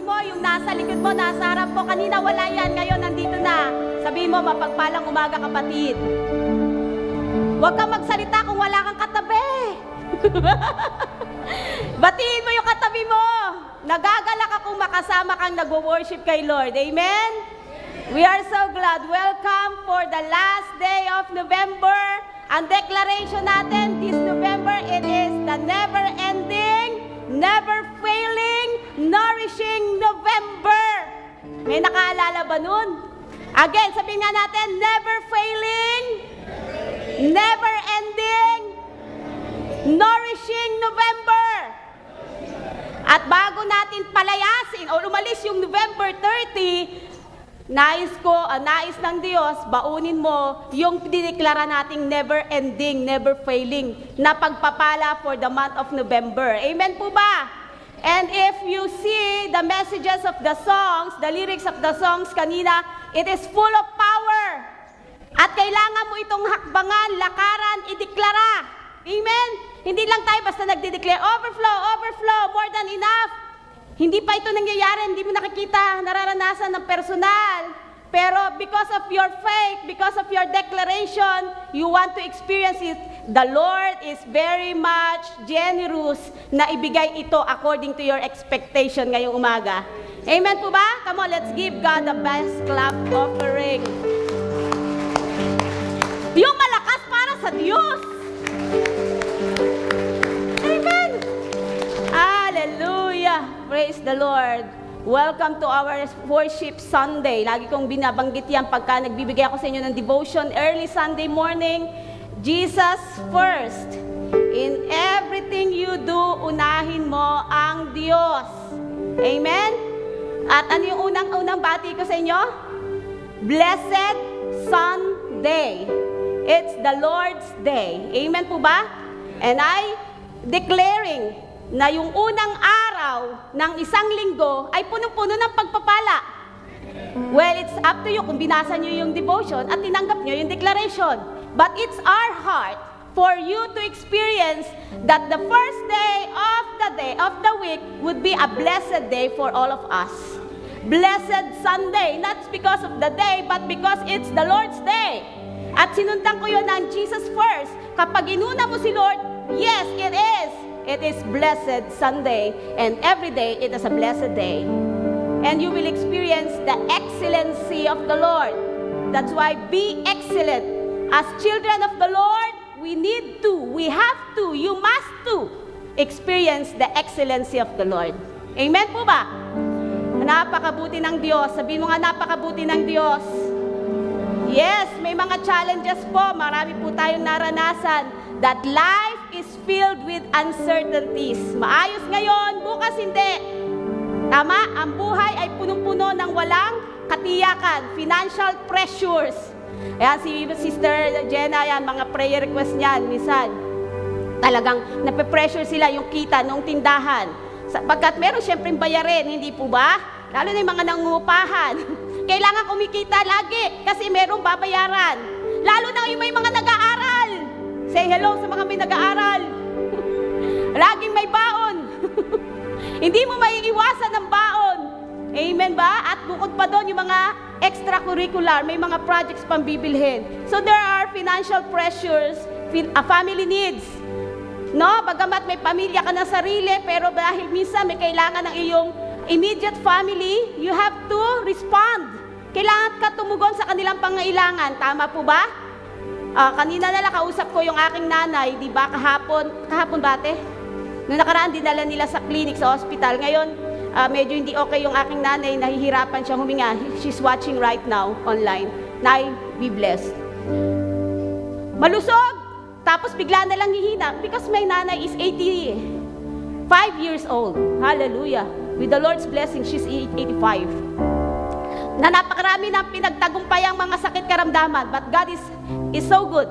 mo, yung nasa likod mo, nasa harap mo, kanina wala yan, ngayon nandito na. Sabihin mo, mapagpalang umaga kapatid. Huwag kang magsalita kung wala kang katabi. Batiin mo yung katabi mo. Nagagalak akong makasama kang nag-worship kay Lord. Amen? We are so glad. Welcome for the last day of November. Ang declaration natin this November, it is the never-ending, never-failing, nourishing November. May nakaalala ba nun? Again, sabihin nga natin, never-failing, never-ending, nourishing November. At bago natin palayasin o umalis yung November 30, nais ng Diyos, baunin mo yung dineklara nating never-ending, never-failing na pagpapala for the month of November. Amen po ba? And if you see the messages of the songs, the lyrics of the songs kanina, it is full of power. At kailangan mo itong hakbangan, lakaran, ideklara. Amen? Hindi lang tayo basta nagde-declare, overflow, overflow, more than enough. Hindi pa ito nangyayari, hindi mo nakikita, nararanasan ng personal. Pero because of your faith, because of your declaration, you want to experience it. The Lord is very much generous na ibigay ito according to your expectation ngayong umaga. Amen po ba? Come on, let's give God the best clap offering. Yung malakas para sa Diyos. Amen. Hallelujah. Praise the Lord. Welcome to our worship Sunday. Lagi kong binabanggit yan pagka nagbibigay ako sa inyo ng devotion early Sunday morning. Jesus first. In everything you do, unahin mo ang Diyos. Amen? At ano yung unang bati ko sa inyo? Blessed Sunday. It's the Lord's Day. Amen po ba? And I declaring na yung unang araw ng isang linggo ay punong-puno ng pagpapala. Well, it's up to you kung binasa nyo yung devotion at tinanggap nyo yung declaration. But it's our heart for you to experience that the first day of the week would be a blessed day for all of us. Blessed Sunday, not because of the day, but because it's the Lord's Day. At sinundan ko yun ng Jesus first. Kapag inuna mo si Lord, yes, it is. It is Blessed Sunday, and every day it is a blessed day. And you will experience the excellency of the Lord. That's why be excellent. As children of the Lord, we have to, you must to experience the excellency of the Lord. Amen po ba? Napakabuti ng Diyos. Sabihin mo nga, napakabuti ng Diyos. Yes, may mga challenges po. Marami po tayong naranasan. That life is filled with uncertainties. Maayos ngayon, bukas hindi. Tama? Ang buhay ay punong-puno ng walang katiyakan. Financial pressures. Ayan, si Sister Jenna, yan, mga prayer request niyan, minsan. Talagang nape-pressure sila yung kita nung tindahan. Sapagkat meron siyempre bayarin, hindi po ba? Lalo na yung mga nangungupahan. Kailangan kumikita lagi kasi merong babayaran. Lalo na yung may mga nag-aaral. Say hello sa mga may nag-aaral. Laging may baon. Hindi mo maiiwasan ng baon. Amen ba? At bukod pa doon yung mga extracurricular, may mga projects pang bibilhin. So there are financial pressures, family needs. No, bagamat may pamilya ka na sarili, pero dahil minsan may kailangan ng iyong immediate family, you have to respond. Kailangan ka tumugon sa kanilang pangailangan. Tama po ba? Kanina na lang kausap ko yung aking nanay, di ba, kahapon bate? Noong nakaraan, dinala nila sa clinic, sa hospital. Ngayon, medyo hindi okay yung aking nanay, nahihirapan siyang huminga. She's watching right now, online. Nay, be blessed. Malusog, tapos bigla na lang hihina, because my nanay is 85 years old. Hallelujah. With the Lord's blessing, she's 85. Na napakarami ng pinagtagumpay ang mga sakit karamdaman, but God is so good.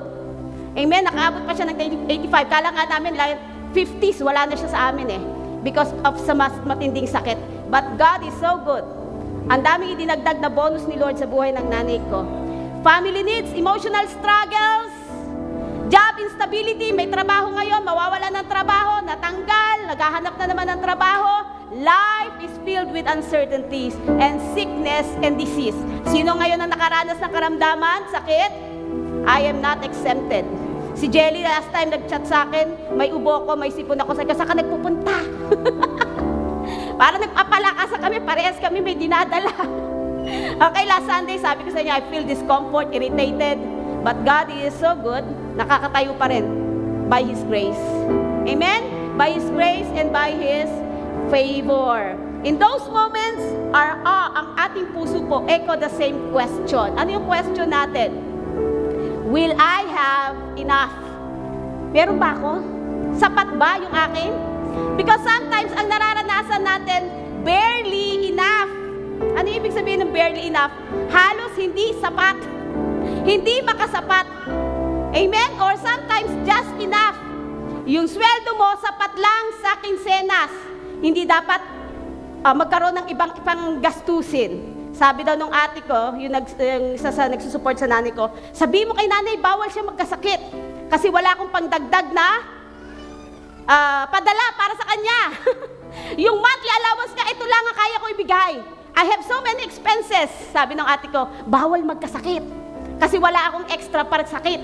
Amen, nakaabot pa siya ng 85. Kala nga namin, like 50s, wala na siya sa amin because of sa mas matinding sakit. But God is so good. Ang daming idinagdag na bonus ni Lord sa buhay ng nanay ko. Family needs, emotional struggles, job instability, may trabaho ngayon, mawawala ng trabaho, natanggal, naghahanap na naman ng trabaho, life is filled with uncertainties and sickness and disease. Sino ngayon ang nakaranas ng karamdaman, sakit? I am not exempted. Si Jelly last time nag-chat sa akin, may ubo ko, may sipon ako, saan ka nagpupunta? Para nagpapalakas kami, parehas kami may dinadala. Okay, last Sunday, sabi ko sa inyo, I feel discomfort, irritated, but God is so good, nakakatayo pa rin by His grace. Amen? By His grace and by His favor. In those moments, ang ating puso po echo the same question. Ano yung question natin? Will I have enough? Meron ba ako? Sapat ba yung akin? Because sometimes, ang nararanasan natin, barely enough. Ano ibig sabihin ng barely enough? Halos hindi sapat. Hindi makasapat. Amen? Or sometimes, just enough. Yung sweldo mo, sapat lang sa kinsenas. Hindi dapat magkaroon ng ibang gastusin. Sabi daw nung ate ko, yung isa sa nagsusupport sa nanay ko, sabi mo kay nanay, bawal siya magkasakit. Kasi wala akong pangdagdag na padala para sa kanya. Yung monthly allowance niya, ito lang ang kaya ko ibigay. I have so many expenses. Sabi ng ate ko, bawal magkasakit. Kasi wala akong extra para sakit.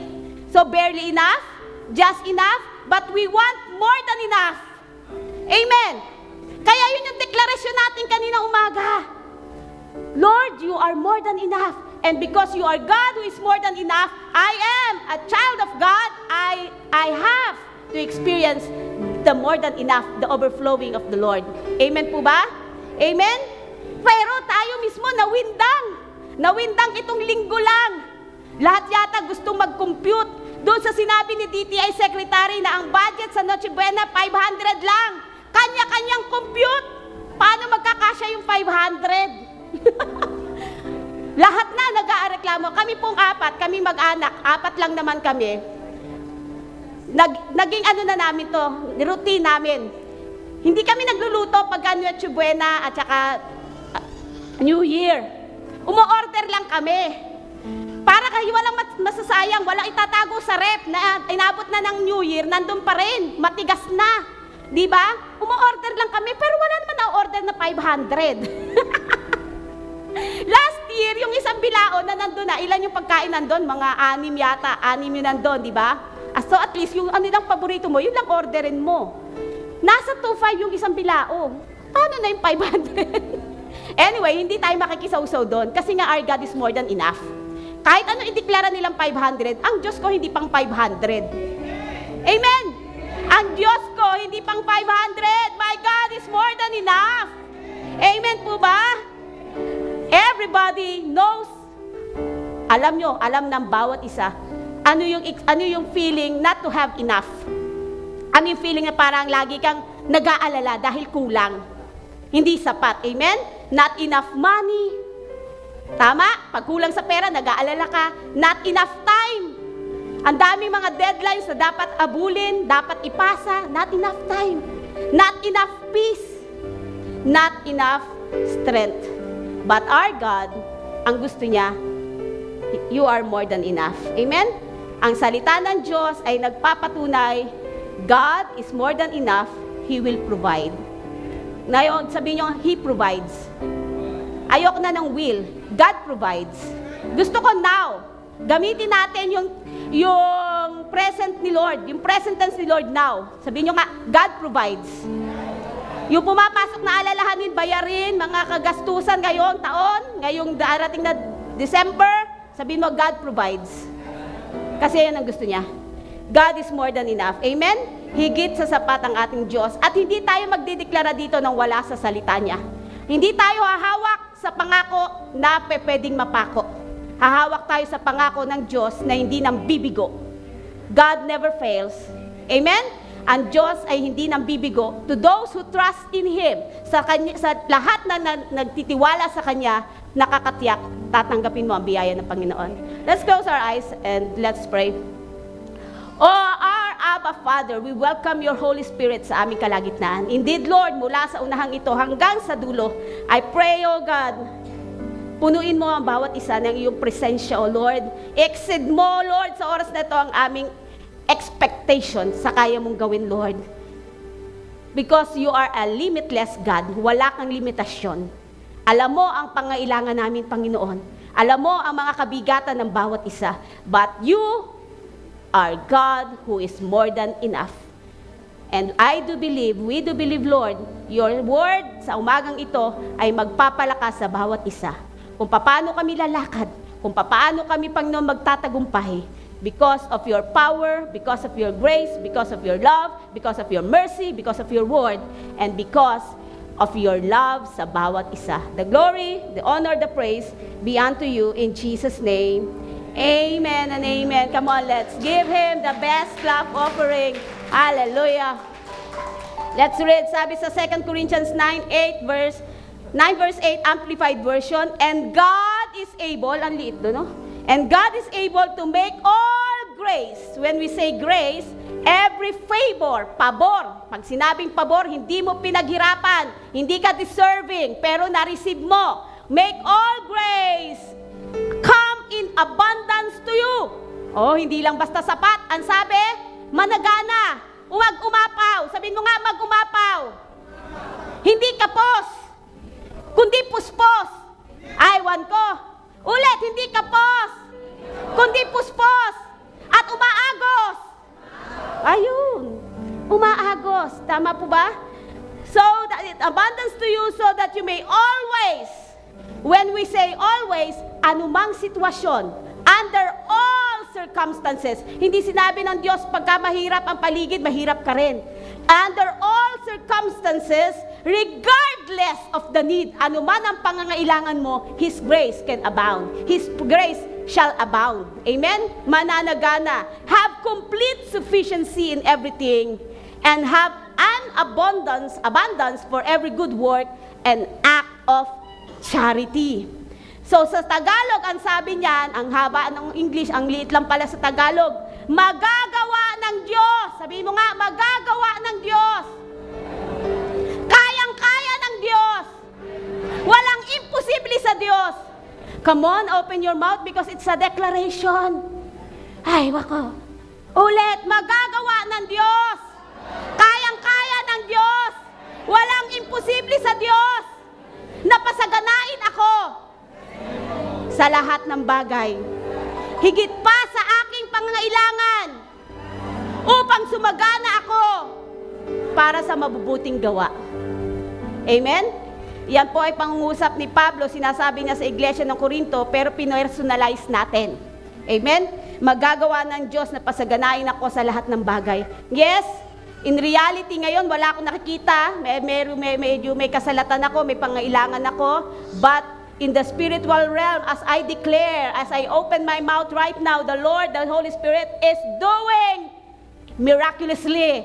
So barely enough, just enough, but we want more than enough. Amen. Kaya yun yung deklarasyon natin kanina umaga. Lord, you are more than enough. And because you are God who is more than enough, I am a child of God. I have to experience the more than enough, the overflowing of the Lord. Amen po ba? Amen? Pero tayo mismo nawindang. Nawindang itong linggo lang. Lahat yata gustong mag-compute. Doon sa sinabi ni DTI Secretary na ang budget sa Noche Buena, 500 lang. Kanya-kanyang compute. Paano magkakasya yung 500? Lahat na nag-aareklamo. Kami pong apat, kami mag-anak, apat lang naman kami. Naging ano na namin to, routine namin. Hindi kami nagluluto pagka Noche Buena at saka New Year. Umo-order lang kami. Para kayo walang masasayang, walang itatago sa rep na inabot na ng New Year, nandun pa rin, matigas na. Di ba? Umo-order lang kami, pero wala naman na-order na 500. Last year, yung isang bilao na nandun na, ilan yung pagkain nandun? Mga 6 yata, 6 yung nandun, di ba? So at least, yung ano lang paborito mo, yun lang orderin mo. Nasa 2.5 yung isang bilao. Paano na yung 500? Anyway, hindi tayo makikisaw-saw doon kasi nga our God is more than enough. Kahit ano ideklara nilang 500, ang Diyos ko hindi pang 500. Amen! Ang Diyos ko hindi pang 500. My God is more than enough. Amen po ba? Everybody knows. Alam nyo, alam ng bawat isa, ano yung feeling not to have enough. Ano yung feeling na parang lagi kang nag-aalala dahil kulang. Hindi sapat. Amen? Not enough money. Tama? Pag kulang sa pera, nag-aalala ka. Not enough time. Ang daming mga deadlines na dapat abulin, dapat ipasa. Not enough time. Not enough peace. Not enough strength. But our God, ang gusto niya, you are more than enough. Amen? Ang salita ng Diyos ay nagpapatunay, God is more than enough, He will provide. Ngayon, sabihin niyo, He provides. Ayoko na ng will. God provides. Gusto ko now. Gamitin natin yung present ni Lord, yung present tense ni Lord now. Sabihin niyo nga, God provides. Yung pumapasok na alalahanin, bayarin, mga kagastusan ngayong taon, ngayong darating na December, sabihin mo, God provides. Kasi yan ang gusto niya. God is more than enough. Amen? Higit sa sapat ang ating Diyos. At hindi tayo magdideklara dito ng wala sa salita niya. Hindi tayo hahawak sa pangako na pwedeng mapako. Hahawak tayo sa pangako ng Diyos na hindi nang bibigo. God never fails. Amen? Ang Diyos ay hindi nang bibigo to those who trust in Him. Sa lahat na nagtitiwala sa Kanya, nakakatiyak, tatanggapin mo ang biyaya ng Panginoon. Let's close our eyes and let's pray. Oh, our Abba Father, we welcome your Holy Spirit sa aming kalagitnaan. Indeed, Lord, mula sa unahang ito hanggang sa dulo, I pray, oh God, punuin mo ang bawat isa ng iyong presensya, oh Lord. Exceed mo, Lord, sa oras na ito ang aming expectation sa kaya mong gawin, Lord. Because you are a limitless God. Wala kang limitasyon. Alam mo ang pangailangan namin, Panginoon. Alam mo ang mga kabigatan ng bawat isa. But you are God who is more than enough. And we do believe, Lord, your word sa umagang ito ay magpapalakas sa bawat isa. Kung paano kami lalakad, kung paano kami, Panginoon, magtatagumpay. Because of your power, because of your grace, because of your love, because of your mercy, because of your word, and because of your love sa bawat isa. The glory, the honor, the praise be unto you in Jesus' name. Amen and amen. Come on, let's give Him the best clap offering. Hallelujah. Let's read, sabi sa 2 Corinthians 9 verse 8, Amplified Version, and God is able, ang liit doon, no? And God is able to make all grace. When we say grace, every favor, pabor. Pag sinabing pabor, hindi mo pinaghirapan, hindi ka deserving, pero na-receive mo. Make all grace come in abundance to you. Oh, hindi lang basta sapat. Ang sabi, managana. Huwag umapaw. Sabihin mo nga, mag-umapaw. Hindi kapos, kundi puspos. Ay, wan ko. Ulit, hindi kapos, kundi puspos, at umaagos. Ayun, umaagos. Tama po ba? So, that it abundance to you so that you may always, when we say always, anumang sitwasyon, under all circumstances. Hindi sinabi ng Diyos, pagka mahirap ang paligid, mahirap ka rin. Under all circumstances, regardless of the need, anuman ang pangangailangan mo, His grace can abound. His grace shall abound. Amen? Mananagana. Have complete sufficiency in everything and have an abundance for every good work and act of charity. So sa Tagalog, ang sabi niyan, ang haba ng English, ang liit lang pala sa Tagalog, magagawa ng Diyos. Sabihin mo nga, magagawa ng Diyos. Kayang-kaya ng Diyos. Walang imposible sa Diyos. Come on, open your mouth because it's a declaration. Ay, wako. Ulit, magagawa ng Diyos. Kayang-kaya ng Diyos. Walang imposible sa Diyos. Napasaganain ako sa lahat ng bagay. Higit pa sa aking pangangailangan upang sumagana ako para sa mabubuting gawa. Amen? Yan po ay pangungusap ni Pablo, sinasabi niya sa iglesia ng Corinto, pero pinersonalize natin. Amen? Magagawa ng Diyos na pasaganain ako sa lahat ng bagay. Yes, in reality ngayon, wala akong nakikita. Medyo may kasalatan ako, may pangailangan ako. But in the spiritual realm, as I declare, as I open my mouth right now, the Lord, the Holy Spirit is doing miraculously.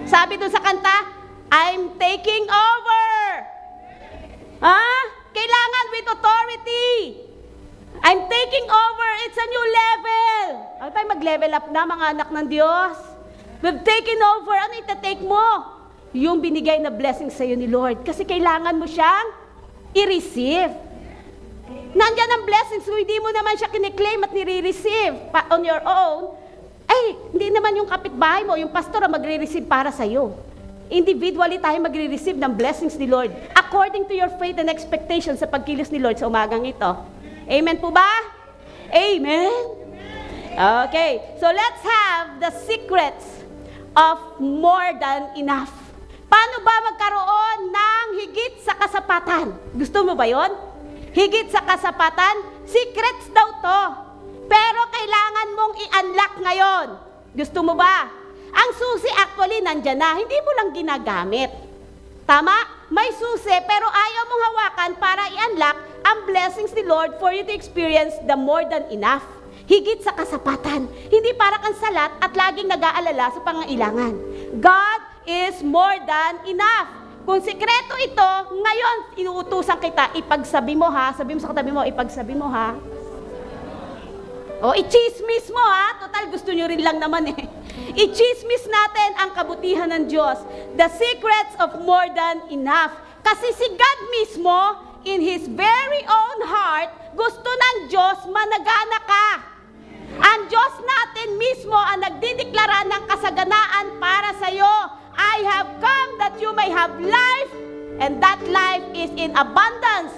Sabi doon sa kanta, I'm taking over. Kailangan with authority. I'm taking over. It's a new level. Ano tayo mag-level up na, mga anak ng Diyos? We've taken over. Ano itatake mo? Yung binigay na blessing sa iyo ni Lord. Kasi kailangan mo siyang i-receive. Nandiyan ang blessings, kung hindi mo naman siya kiniklaim at nire-receive on your own, ay, hindi naman yung kapitbahay mo, yung pastor ang magre-receive para sa'yo. Individually tayo magre-receive ng blessings ni Lord according to your faith and expectation sa pagkilos ni Lord sa umagang ito. Amen po ba? Amen? Okay, so let's have the secrets of more than enough. Paano ba magkaroon ng higit sa kasapatan? Gusto mo ba yon? Higit sa kasapatan? Secrets daw to. Pero kailangan mong i-unlock ngayon. Gusto mo ba? Ang susi actually nandyan na, hindi mo lang ginagamit. Tama? May susi, pero ayaw mong hawakan para i-unlock ang blessings ni Lord for you to experience the more than enough. Higit sa kasapatan. Hindi para kang salat at laging nag-aalala sa pangailangan. God is more than enough. Kung sikreto ito, ngayon, inuutusan kita, ipagsabi mo ha, sabi mo sa katabi mo, ipagsabi mo ha. O, i-chismis mo ha, total gusto nyo rin lang naman eh. I-chismis natin ang kabutihan ng Diyos. The secrets of more than enough. Kasi si God mismo, in His very own heart, gusto ng Diyos managana ka. Ang Diyos natin mismo ang nagdideklara ng kasaganaan para sa iyo. I have come that you may have life, and that life is in abundance.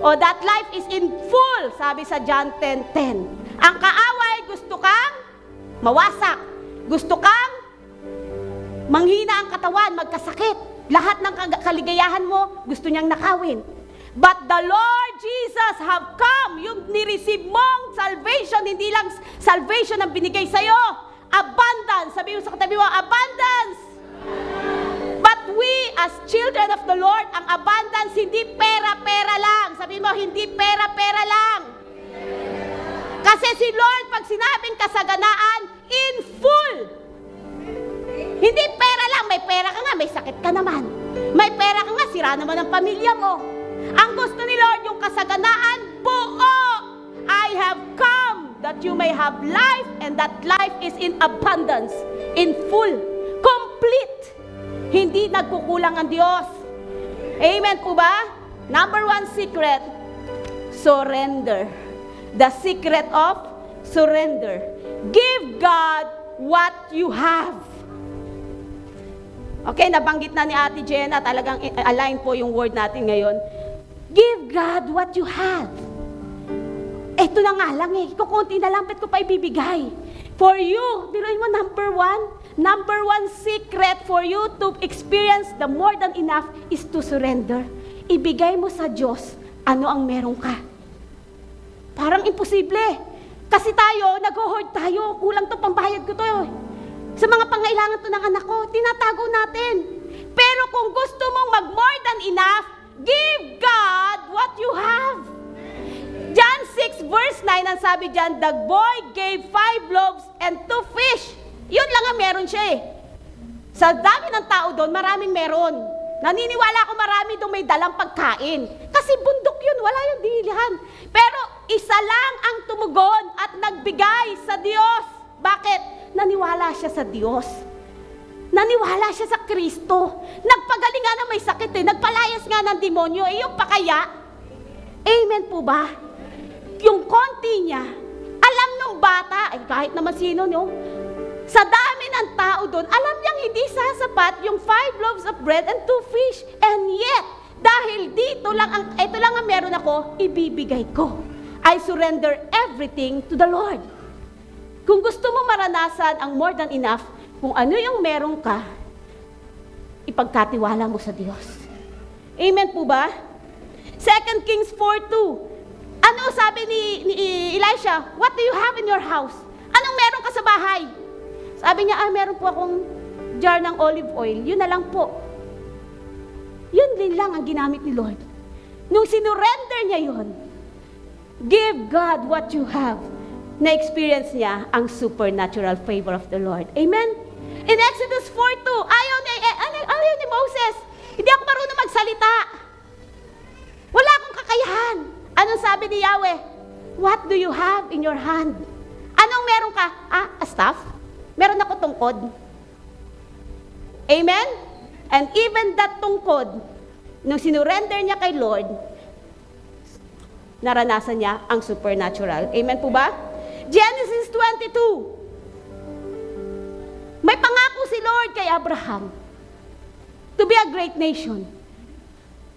O that life is in full, sabi sa John 10:10. Ang kaaway, gusto kang mawasak. Gusto kang manghina ang katawan, magkasakit. Lahat ng kaligayahan mo, gusto niyang nakawin. But the Lord Jesus have come. Yung nireceive mong salvation, hindi lang salvation ang binigay sa'yo. Abundance. Sabi mo sa katabi mo, abundance. But we as children of the Lord, ang abundance, hindi pera-pera lang. Sabi mo, hindi pera-pera lang. Kasi si Lord, pag sinabing kasaganaan, in full. Hindi pera lang. May pera ka nga, may sakit ka naman. May pera ka nga, sira naman ang pamilya mo. Ang gusto ni Lord, yung kasaganaan, buo. I have come that you may have life, and that life is in abundance, in full, complete. Hindi nagkukulang ang Diyos. Amen po ba? Number 1 secret, surrender. The secret of surrender. Give God what you have. Okay, nabanggit na ni Ate Jenna, talagang align po yung word natin ngayon. Give God what you have. Ito na nga lang kukunti na lang, ba't ko pa ibibigay? For you, biruin mo, number one secret for you to experience the more than enough is to surrender. Ibigay mo sa Diyos ano ang meron ka. Parang imposible. Kasi tayo, nag-hoard tayo, kulang to, pambayad ko to. Sa mga pangailangan to ng anak ko, tinatago natin. Pero kung gusto mong mag-more than enough, give God what you have. John 6 verse 9, ang sabi dyan, the boy gave 5 loaves and 2 fish. Yun lang ang meron siya Sa dami ng tao doon, maraming meron. Naniniwala ako marami doon may dalang pagkain. Kasi bundok yun, wala yung dilihan. Pero isa lang ang tumugon at nagbigay sa Diyos. Bakit? Naniwala siya sa Diyos. Naniwala siya sa Kristo. Nagpagaling nga na may sakit nagpalayas nga ng demonyo yung pakaya. Amen po ba? Yung konti niya, alam nung bata, kahit naman sino sa dami ng tao doon, alam niyang hindi sasapat yung 5 loaves of bread and 2 fish. And yet, dahil ito lang ang meron ako, ibibigay ko. I surrender everything to the Lord. Kung gusto mo maranasan ang more than enough, kung ano yung meron ka, ipagkatiwala mo sa Diyos. Amen po ba? 2 Kings 4:2. Ano sabi ni Elisha? What do you have in your house? Anong meron ka sa bahay? Sabi niya, meron po akong jar ng olive oil. Yun na lang po. Yun din lang ang ginamit ni Lord. Nung sinurrender niya yun, give God what you have. Na-experience niya ang supernatural favor of the Lord. Amen? In Exodus 4:2, ayaw ni Moses, hindi ako marunong magsalita. Wala akong kakayahan. Anong sabi ni Yahweh? What do you have in your hand? Anong meron ka? A staff? Meron ako tungkod. Amen? And even that tungkod, nung sinurrender niya kay Lord, naranasan niya ang supernatural. Amen po ba? Genesis 22. May pangako si Lord kay Abraham to be a great nation.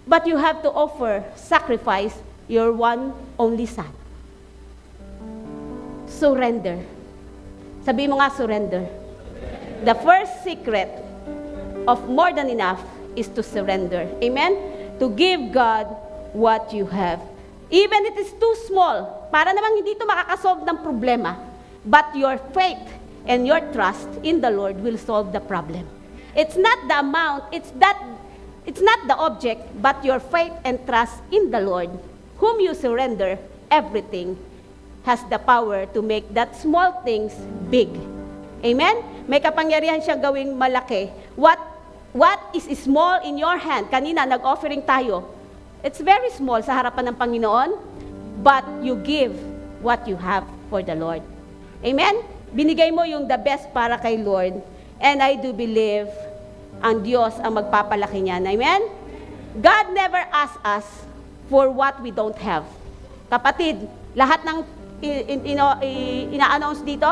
But you have to offer, sacrifice your one only son. Surrender. Sabi mo nga, surrender. The first secret of more than enough is to surrender. Amen? To give God what you have. Even it is too small, para namang hindi ito makakasolve ng problema. But your faith and your trust in the Lord will solve the problem. It's not the amount, it's not the object, but your faith and trust in the Lord, whom you surrender everything, has the power to make that small things big. Amen? May kapangyarihan siya gawing malaki. What is small in your hand? Kanina, nag-offering tayo. It's very small sa harapan ng Panginoon, but you give what you have for the Lord. Amen? Binigay mo yung the best para kay Lord. And I do believe ang Diyos ang magpapalaki niyan. Amen? God never asks us for what we don't have. Kapatid, lahat ng ina-announce dito,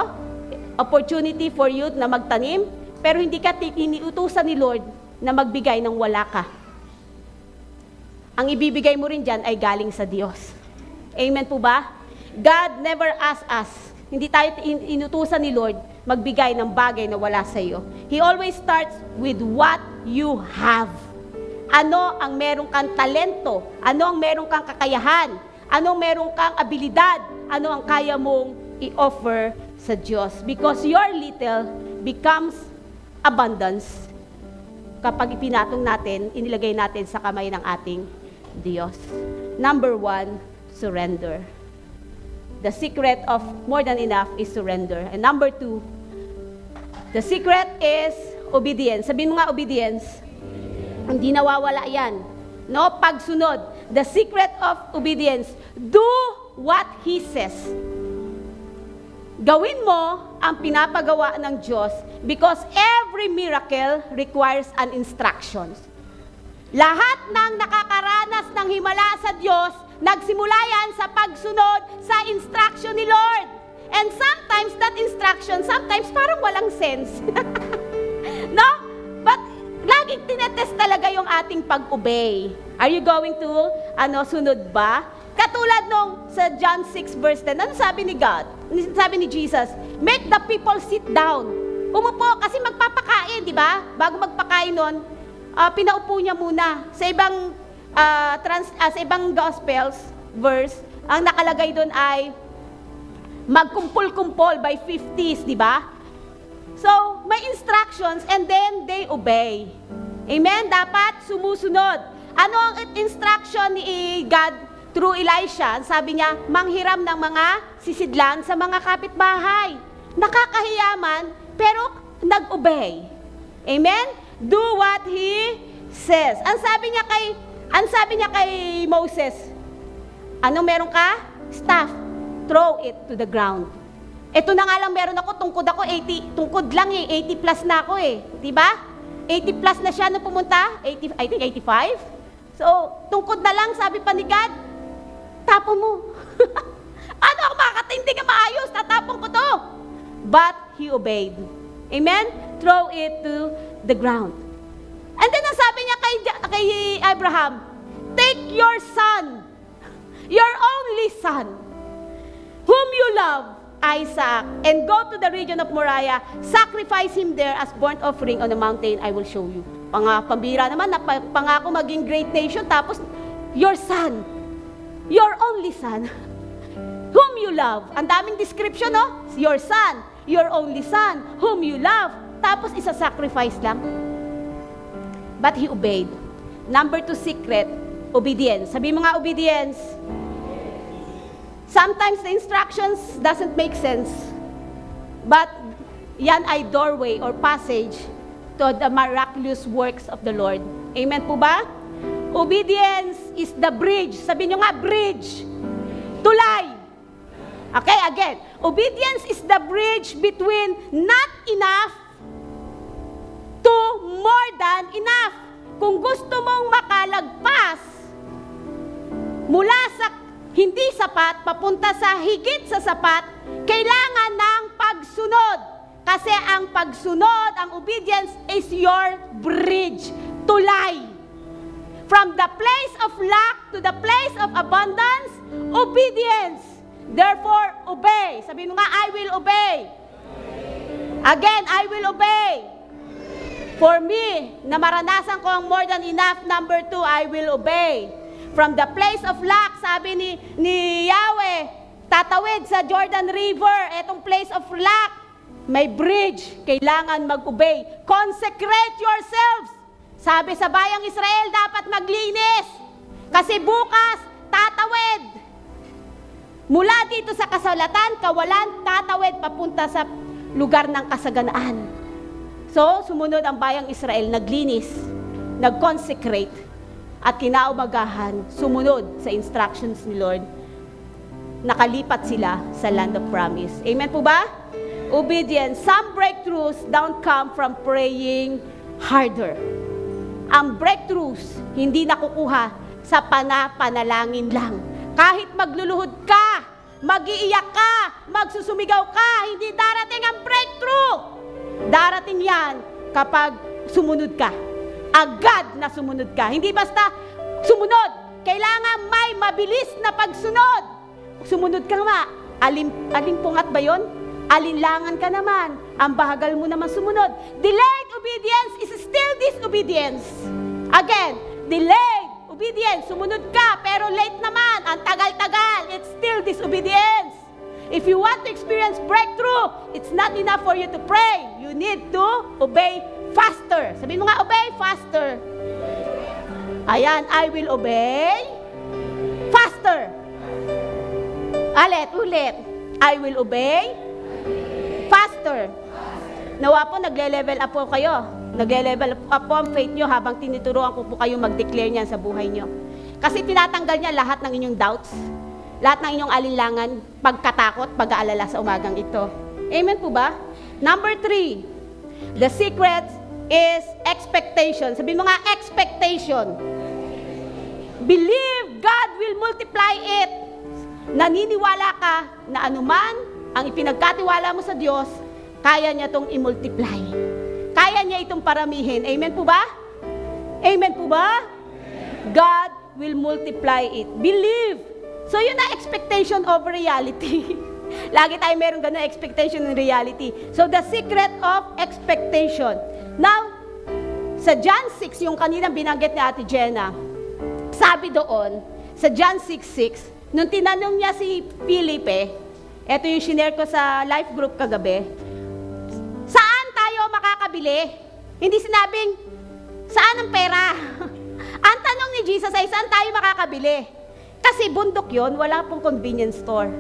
opportunity for youth na magtanim, pero hindi ka iniutusan ni Lord na magbigay ng wala ka. Ang ibibigay mo rin dyan ay galing sa Diyos. Amen po ba? God never asks us, hindi tayo inutusan ni Lord magbigay ng bagay na wala sa iyo. He always starts with what you have. Ano ang meron kang talento? Ano ang meron kang kakayahan? Ano ang meron kang abilidad? Ano ang kaya mong i-offer sa Diyos? Because your little becomes abundance kapag ipinatong natin, inilagay natin sa kamay ng ating Diyos. Number 1, surrender. The secret of more than enough is surrender. And number 2, the secret is obedience. Sabihin mo nga, obedience. Hindi nawawala yan. No, pagsunod. The secret of obedience. Do what He says. Gawin mo ang pinapagawa ng Diyos because every miracle requires an instructions. Lahat ng nakakaranas ng himala sa Diyos, nagsimula yan sa pagsunod sa instruction ni Lord. And sometimes that instruction, sometimes parang walang sense. No? But laging tinetest talaga yung ating pag-obey. Are you going to, sunod ba? Katulad nung sa John 6 verse 10, ano sabi ni God? Sabi ni Jesus, make the people sit down. Umupo kasi magpapakain, di ba? Bago magpakain nun, pinaupo niya muna. Sa ibang gospels verse, ang nakalagay doon ay magkumpul-kumpol by 50s, di ba? So, may instructions and then they obey. Amen? Dapat sumusunod. Ano ang instruction ni God through Elisha? Sabi niya, manghiram ng mga sisidlan sa mga kapitbahay. Nakakahiyaman, pero nag-obey. Amen? Do what He says. Ang sabi niya kay Moses, ano meron ka? Staff. Throw it to the ground. Ito na nga lang meron ako, tungkod ako 80, tungkod lang 80 plus na ako di ba? 80 plus na siya nung pumunta, I think 85. So, tungkod na lang, sabi pa ni God, tapon mo. Ano ako makakatindig na maayos, tatapon ko to. But he obeyed. Amen? Throw it to the ground. And then ang sabi niya kay Abraham, take your son, your only son, whom you love, Isaac, and go to the region of Moriah, sacrifice him there as burnt offering on the mountain I will show you. Pambira naman, pangako maging great nation, tapos your son, your only son, whom you love. Ang daming description, no? Your son, your only son, whom you love. Tapos isa-sacrifice lang. But he obeyed. Number 2 secret, obedience. Sabi mo nga, obedience. Sometimes the instructions doesn't make sense. But yan ay doorway or passage to the miraculous works of the Lord. Amen po ba? Obedience is the bridge. Sabi nyo nga, bridge. Tulay. Okay, again. Obedience is the bridge between not enough to more than enough. Kung gusto mong makalagpas mula sa hindi sapat, papunta sa higit sa sapat, kailangan ng pagsunod. Kasi ang pagsunod, ang obedience is your bridge, tulay. From the place of lack to the place of abundance, obedience. Therefore, obey. Sabihin mo nga, I will obey. Again, I will obey. For me, na maranasan ko ang more than enough, number 2, I will obey. From the place of lack, sabi ni Yahweh, tatawid sa Jordan River, etong place of lack, may bridge, kailangan mag-obey. Consecrate yourselves. Sabi sa bayang Israel, dapat maglinis. Kasi bukas, tatawid. Mula dito sa kasulatan, kawalan, tatawid papunta sa lugar ng kasaganaan. So, sumunod ang bayang Israel, naglinis, nag-consecrate. At kinaumagahan, sumunod sa instructions ni Lord, nakalipat sila sa land of promise. Amen po ba? Obedience. Some breakthroughs don't come from praying harder. Ang breakthroughs, hindi nakukuha sa panalangin lang. Kahit magluluhod ka, mag-iiyak ka, magsusumigaw ka, hindi darating ang breakthrough. Darating yan kapag sumunod ka. Agad na sumunod ka. Hindi basta sumunod. Kailangan may mabilis na pagsunod. Sumunod ka nga. Alimpungat ba yun? Alinlangan ka naman. Ang bahagal mo naman sumunod. Delayed obedience is still disobedience. Again, delayed obedience. Sumunod ka, pero late naman. Ang tagal-tagal. It's still disobedience. If you want to experience breakthrough, it's not enough for you to pray. You need to obey faster. Sabihin mo nga, obey faster. Ayan, I will obey faster. Ulit. I will obey faster. Nawa po, nagle-level up po kayo. Nagle-level up po ang faith nyo habang tinuturuan ko po kayo mag-declare niyan sa buhay nyo. Kasi tinatanggal niya lahat ng inyong doubts, lahat ng inyong alinlangan, pagkatakot, pag-aalala sa umagang ito. Amen po ba? Number 3, the secret is expectation. Sabihin mo nga, expectation. Believe God will multiply it. Naniniwala ka na anuman ang ipinagkatiwala mo sa Diyos, kaya niya itong i-multiply. Kaya niya itong paramihin. Amen po ba? Amen po ba? God will multiply it. Believe. So yun na expectation of reality. Lagi tayo meron ganun expectation in reality. So the secret of expectation. Now, sa John 6, yung kaninang binanggit ni Ate Jenna, sabi doon, sa John 6:6, nung tinanong niya si Felipe, eto yung shinare ko sa life group kagabi, saan tayo makakabili? Hindi sinabing, saan ang pera? Ang tanong ni Jesus ay, saan tayo makakabili? Kasi bundok yon, wala pong convenience store.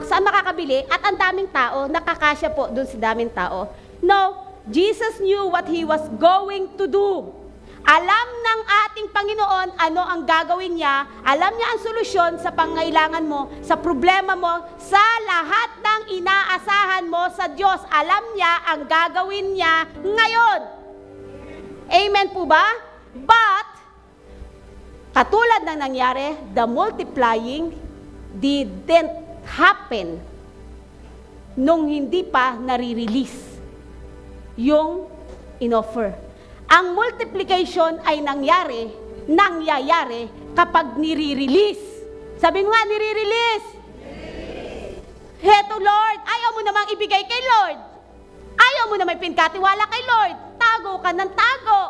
Saan makakabili? At ang daming tao, nakakasya po dun sa daming tao. No, Jesus knew what He was going to do. Alam ng ating Panginoon ano ang gagawin niya. Alam niya ang solusyon sa pangailangan mo, sa problema mo, sa lahat ng inaasahan mo sa Diyos. Alam niya ang gagawin niya ngayon. Amen po ba? But, katulad ng nangyari, the multiplying didn't happen nung hindi pa nare-release yung inoffer. Ang multiplication ay nangyayari kapag nire-release. Sabi nga, nire-release. Heto Lord, ayaw mo namang ibigay kay Lord. Ayaw mo namang pinagkatiwala kay Lord. Tago ka ng tago.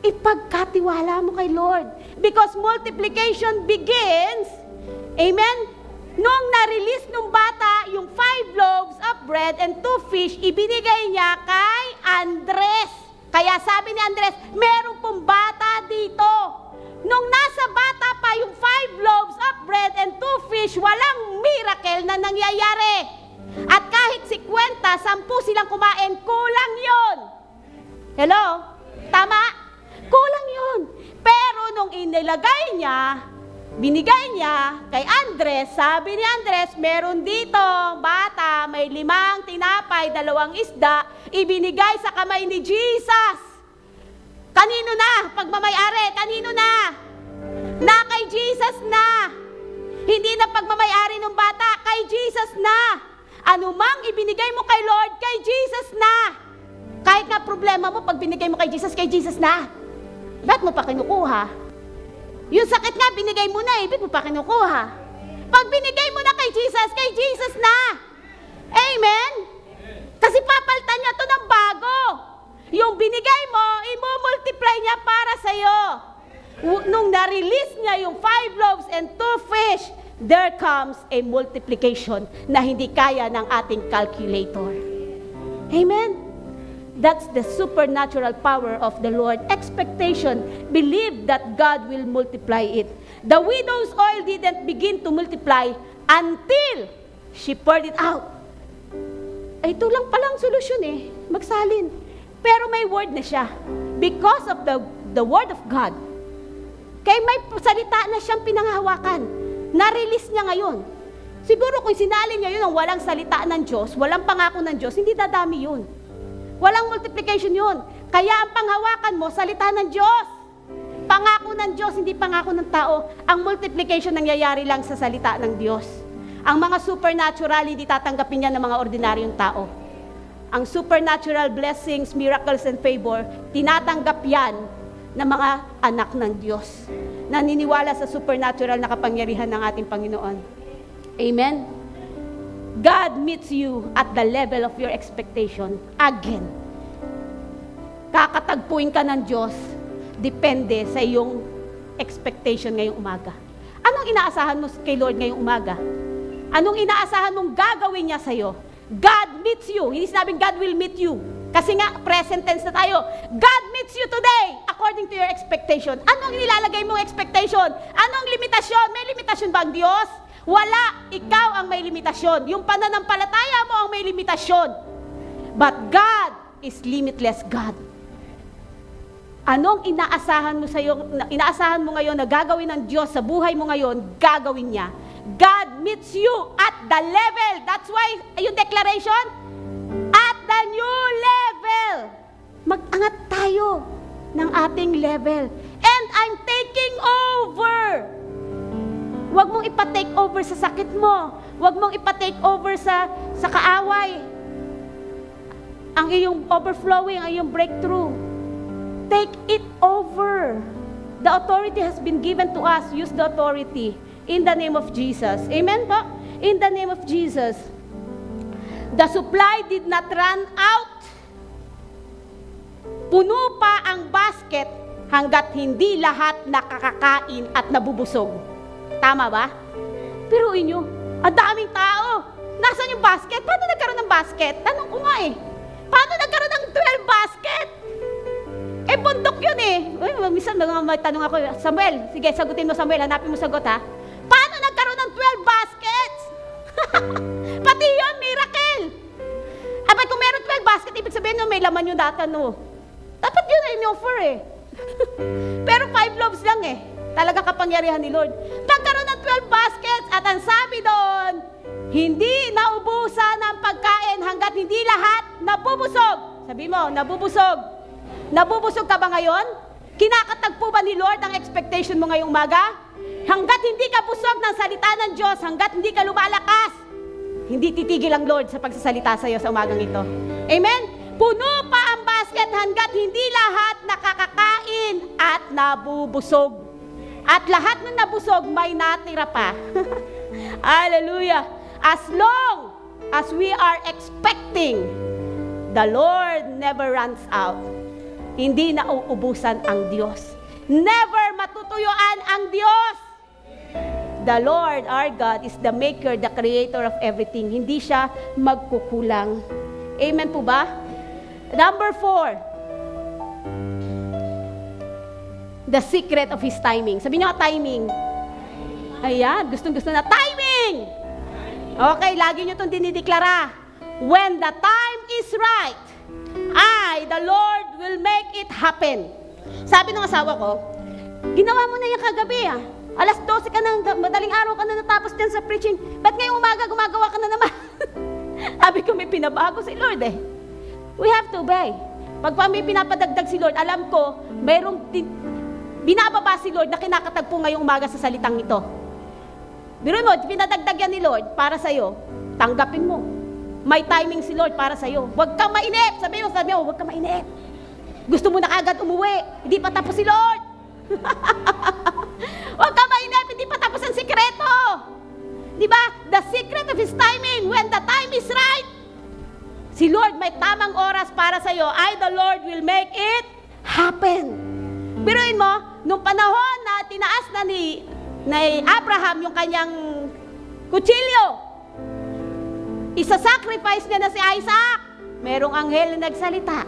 Ipagkatiwala mo kay Lord. Because multiplication begins, amen, nung na-release nung bata yung 5 loaves of bread and 2 fish, ibinigay niya kay Andres. Kaya sabi ni Andres, meron pong bata dito. Nung nasa bata pa yung 5 loaves of bread and 2 fish, walang miracle na nangyayari. At kahit 50, 10 silang kumain, kulang yon. Hello? Tama? Kulang yon. Pero nung inilagay niya, binigay niya kay Andres, sabi ni Andres, meron dito, bata, may 5 tinapay, 2 isda, ibinigay sa kamay ni Jesus. Kanino na? Pagmamayari, kanino na? Na kay Jesus na. Hindi na pagmamayari ng bata, kay Jesus na. Anumang ibinigay mo kay Lord, kay Jesus na. Kahit nga problema mo, pag binigay mo kay Jesus na. Ba't mo pa kinukuha? Yung sakit nga, binigay mo na, ba't mo pa kinukuha? Pag binigay mo na kay Jesus na. Amen? Kasi papalitan niya to ng bago. Yung binigay mo, i-multiply niya para sa'yo. Nung na-release niya yung 5 loaves and 2 fish, there comes a multiplication na hindi kaya ng ating calculator. Amen? That's the supernatural power of the Lord. Expectation. Believe that God will multiply it. The widow's oil didn't begin to multiply until she poured it out. Ay, ito lang palang solusyon magsalin. Pero may word na siya. Because of the word of God. Kaya may salita na siyang pinanghahawakan. Na-release niya ngayon. Siguro kung sinalin niya yun ang walang salita ng Diyos, walang pangako ng Diyos, hindi dadami yun. Walang multiplication yun. Kaya ang panghawakan mo, salita ng Diyos. Pangako ng Diyos, hindi pangako ng tao. Ang multiplication nangyayari lang sa salita ng Diyos. Ang mga supernatural, hindi tatanggapin yan ng mga ordinaryong tao. ang supernatural blessings, miracles, and favor, tinatanggap yan ng mga anak ng Diyos. Naniniwala sa supernatural na kapangyarihan ng ating Panginoon. Amen? God meets you at the level of your expectation. Again, kakatagpuin ka ng Diyos, depende sa iyong expectation ngayong umaga. Anong inaasahan mo kay Lord ngayong umaga? Anong inaasahan mong gagawin niya sa'yo? God meets you. Hindi sinabing God will meet you. Kasi nga, present tense na tayo. God meets you today according to your expectation. Anong nilalagay mong expectation? Anong limitasyon? May limitasyon ba ang Diyos? Wala. Ikaw ang may limitasyon. Yung pananampalataya mo ang may limitasyon. But God is limitless God. Anong inaasahan mo ngayon na gagawin ng Diyos sa buhay mo ngayon, gagawin niya. God meets you at the level. That's why, yung declaration, at the new level. Mag-angat tayo ng ating level. And I'm taking over. Huwag mong ipa-take over sa sakit mo. Huwag mong ipa-take over sa kaaway. Ang iyong overflowing, ang iyong breakthrough. Take it over. The authority has been given to us. Use the authority. In the name of Jesus. Amen po? In the name of Jesus. The supply did not run out. Puno pa ang basket hanggat hindi lahat nakakakain at nabubusog. Tama ba? Pero inyo, ang daming tao. Nasaan yung basket? Paano nagkaroon ng basket? Tanong ko nga eh. Paano nagkaroon ng 12 basket? Eh, bundok yun eh. Minsan may tanong ako, Samuel, sige, sagutin mo Samuel, hanapin mo sagot ha. Paano nagkaroon ng 12 baskets? Pati yun, miracle. Abay, kung meron 12 basket, ibig sabihin nun, may laman yung data, no? Dapat yun ay in-offer eh. Pero 5 loaves lang eh. Talaga kapangyarihan ni Lord. Nagkaroon ng 12 baskets at ang sabi doon, hindi naubusan ng pagkain hanggat hindi lahat nabubusog. Sabi mo, nabubusog. Nabubusog ka ba ngayon? Kinakatagpo ba ni Lord ang expectation mo ngayong umaga? Hanggat hindi ka busog ng salita ng Diyos, hanggat hindi ka lumalakas, hindi titigil ang Lord sa pagsasalita sa iyo sa umagang ito. Amen? Puno pa ang basket hanggat hindi lahat nakakakain at nabubusog. At lahat ng nabusog, may natira pa. Hallelujah. As long as we are expecting, the Lord never runs out. Hindi nauubusan ang Diyos. Never matutuyuan ang Diyos. The Lord, our God, is the maker, the creator of everything. Hindi siya magkukulang. Amen po ba? Number 4. The secret of His timing. Sabi niyo, timing. Ayan, gustong-gusto na. Timing! Okay, lagi niyo itong dinideklara. When the time is right, I, the Lord, will make it happen. Sabi ng asawa ko, ginawa mo na yan kagabi ah. Alas 12 ka na, madaling araw ka na natapos dyan sa preaching. Ba't ngayong umaga gumagawa ka na naman? Sabi ko, may pinabago si Lord eh. We have to obey. Pag may pinapadagdag si Lord, alam ko, mayroong binababa si Lord na kinakatagpo ngayong umaga sa salitang ito. Biro mo, pinadagdag yan ni Lord para sa'yo, tanggapin mo. May timing si Lord para sa'yo. Huwag kang mainip. Sabi mo, huwag kang mainip. Gusto mo na kagad umuwi. Hindi pa tapos si Lord. Huwag kang mainip. Hindi pa tapos ang sikreto. Diba? The secret of His timing. When the time is right, si Lord may tamang oras para sa'yo. I, the Lord, will make it happen. Biruin mo, nung panahon na tinaas na ni Abraham yung kanyang kutsilyo, isa-sacrifice niya na si Isaac. Merong anghel na nagsalita.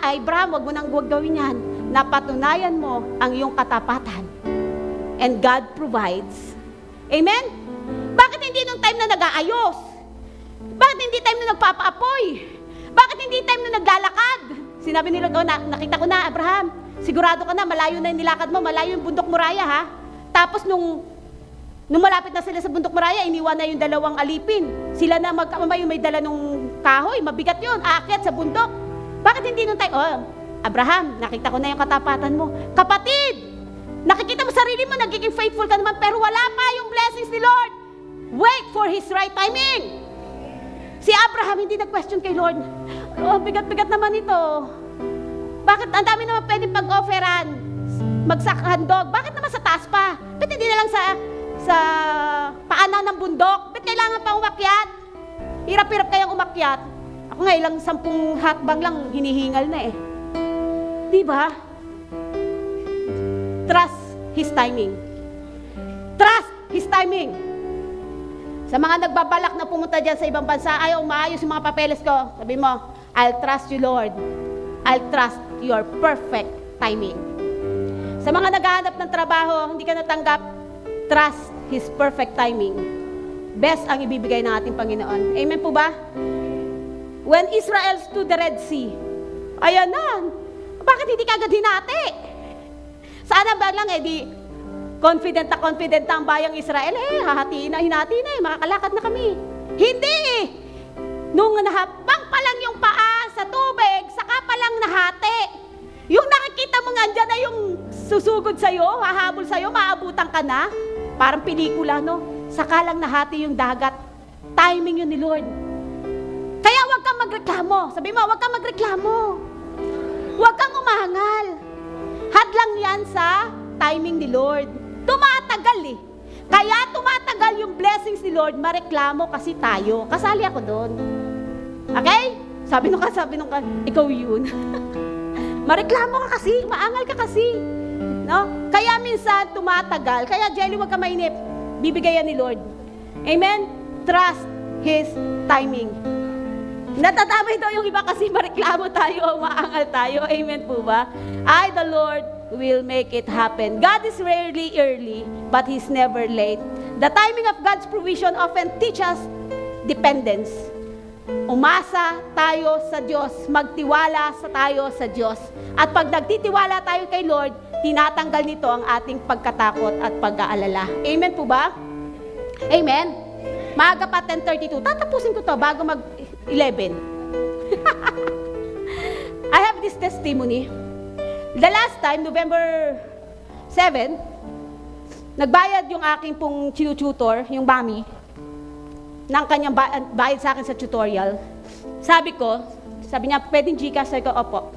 Abraham, wag mo nang gawin yan. Napatunayan mo ang iyong katapatan. And God provides. Amen? Bakit hindi nung time na nag-aayos? Bakit hindi time na nagpapaapoy? Bakit hindi time na naglalakad? Sinabi ni Lord, nakita ko na, Abraham, sigurado ka na, malayo na yung nilakad mo, malayo yung bundok Moriah, ha? Tapos nung malapit na sila sa bundok Moriah, iniwan na yung dalawang alipin. Sila na magkamamay yung may dala nung kahoy, mabigat yun, aakyat sa bundok. Bakit hindi nung time, Abraham, nakita ko na yung katapatan mo. Kapatid, nakikita mo sarili mo, nagiging faithful ka naman, pero wala pa yung blessings ni Lord. Wait for His right timing. Si Abraham hindi nag-question kay Lord. Oh, bigat-bigat naman ito. Bakit ang dami naman pwedeng pag-offeran? Magsakhandog. Bakit naman sa taas pa? Ba't hindi na lang sa paanan ng bundok? Ba't kailangan pa umakyat? Hirap-hirap kayang umakyat. Ako nga ilang 10 hakbang lang hinihingal na eh. Di ba? Trust His timing. Trust His timing. Sa mga nagbabalak na pumunta dyan sa ibang bansa, ayaw maayos yung mga papeles ko. Sabi mo, I'll trust you, Lord. I'll trust your perfect timing. Sa mga naghahanap ng trabaho, hindi ka natanggap, trust His perfect timing. Best ang ibibigay ng ating Panginoon. Amen po ba? When Israel stood the Red Sea, ayan na, bakit hindi ka agad hinati? Sana ba lang di confident na ang bayang Israel, hahatiin na, hinati na makakalakad na kami. Hindi Nung nahapang pa lang yung paa sa tubig, saka pa lang nahati. Yung nakikita mo nga dyan na yung susugod sa'yo, hahabol sa'yo, maabutan ka na. Parang pelikula, no? Saka lang nahati yung dagat. Timing yun ni Lord. Kaya huwag kang magreklamo. Sabi mo, huwag kang magreklamo. Huwag kang umangal. Hadlang yan sa timing ni Lord. Tumatagal Kaya tumatagal yung blessings ni Lord, mareklamo kasi tayo. Kasali ako doon. Okay? Sabi nung ka, ikaw yun. Mareklamo ka kasi, maangal ka kasi. No? Kaya minsan tumatagal. Kaya Jelly, huwag ka mainip. Bibigayan ni Lord. Amen? Trust His timing. Natatamay daw yung iba kasi mareklamo tayo, maangal tayo. Amen po ba? I, the Lord, will make it happen. God is rarely early, but He's never late. The timing of God's provision often teaches dependence. Umasa tayo sa Diyos, magtiwala tayo sa Diyos. At pag nagtitiwala tayo kay Lord, tinatanggal nito ang ating pagkatakot at pag-aalala. Amen po ba? Amen? Maaga pa 10:32. Tatapusin ko to bago mag-11. I have this testimony. The last time, November 7, nagbayad yung aking pong tutor, yung mami, ng kanyang bayad sa akin sa tutorial. Sabi niya, pwedeng Gcash? Sabi ko, opo.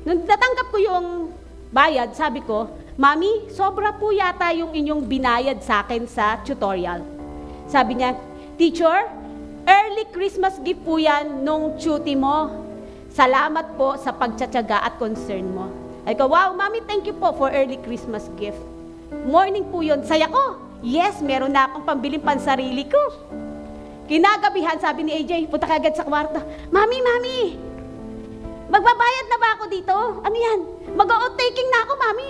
Nung natanggap ko yung bayad, sabi ko, Mami, sobra po yata yung inyong binayad sa akin sa tutorial. Sabi niya, Teacher, early Christmas gift po yan nung tuti mo. Salamat po sa pagtsatsaga at concern mo. Ay ko, wow, Mami, thank you po for early Christmas gift. Morning po yun. Saya ko, yes, meron na akong pambiling pansarili ko. Kinagabihan, sabi ni AJ, punta ka agad sa kwarto. Mami, magbabayad na ba ako dito? Ano yan? Mag-o-taking na ako, Mami.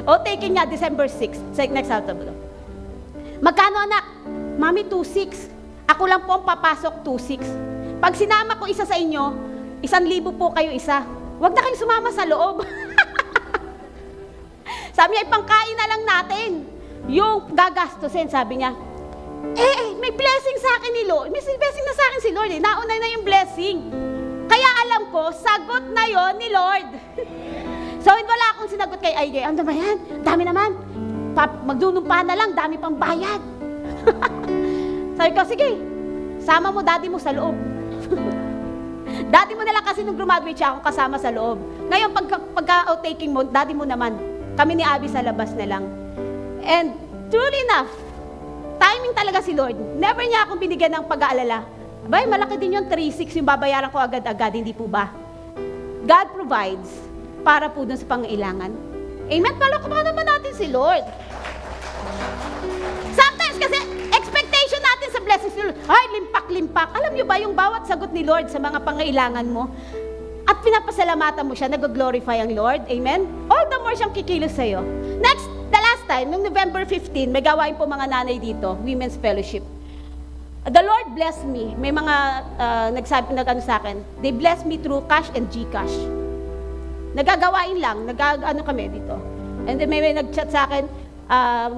O-taking niya, December 6, next Saturday. Magkano, anak? Mami, 2,600. Ako lang po ang papasok, 2,600. Pag sinama ko isa sa inyo, 1,000 po kayo isa. Huwag na kayong sumama sa loob. Sabi niya, ipangkain na lang natin. Yung gagastusin, sabi niya, may blessing sa akin ni Lord. May blessing na sa akin si Lord. Nauna na yung blessing. Kaya alam ko, sagot na yon ni Lord. So, wala akong sinagot kay AJ. Ano ba yan? Dami naman. Magdunumpa na lang, dami pang bayad. Sabi ko, sige, sama mo daddy mo sa loob. Daddy mo na lang kasi nung graduate siya, ako kasama sa loob. Ngayon, pagka-outtaking mo, daddy mo naman. Kami ni Abby sa labas na lang. And truly enough, timing talaga si Lord. Never niya akong binigyan ng pag-aalala. Abay, malaki din yung 3,600 yung babayaran ko agad-agad, hindi po ba? God provides para po dun sa pangailangan. Amen? Palakpakan naman natin si Lord. Sometimes kasi, expectation natin sa blessings ni Lord, ay, limpak-limpak. Alam niyo ba yung bawat sagot ni Lord sa mga pangailangan mo, at pinapasalamatan mo siya, nag-glorify ang Lord. Amen? All the more siyang kikilos sa'yo. Next, the last time, noong November 15, may gawain po mga nanay dito, Women's Fellowship. The Lord blessed me. May mga nagsabi sa akin, they blessed me through cash and Gcash. Nagagawain lang, kami dito. And then may nag-chat sa akin,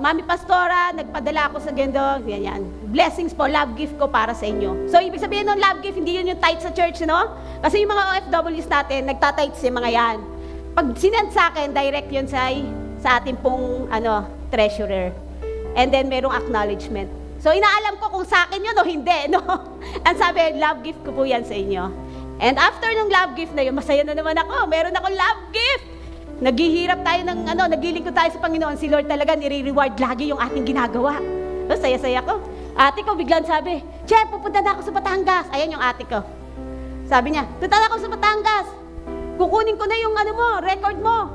Mami Pastora, nagpadala ako sa gendo, yan. Blessings po, love gift ko para sa inyo. So, ibig sabihin ng love gift, hindi yun yung tithe sa church, no? Kasi yung mga OFWs natin, nagtatithe si mga yan. Pag sinend sa akin, direct yun sa ating pong treasurer. And then, merong acknowledgement. So, inaalam ko kung sa akin yun o hindi, no? Ang sabi, love gift ko po yan sa inyo. And after ng love gift na yun, masaya na naman ako. Meron akong love gift. Naghihirap tayo ng nagilingkod tayo sa Panginoon. Si Lord talaga nire-reward lagi yung ating ginagawa. So, saya-saya ko. Ate ko biglang sabi, Che, pupunta na ako sa Batangas. Ayan yung ate ko. Sabi niya, punta na ako sa Batangas. Kukunin ko na yung record mo.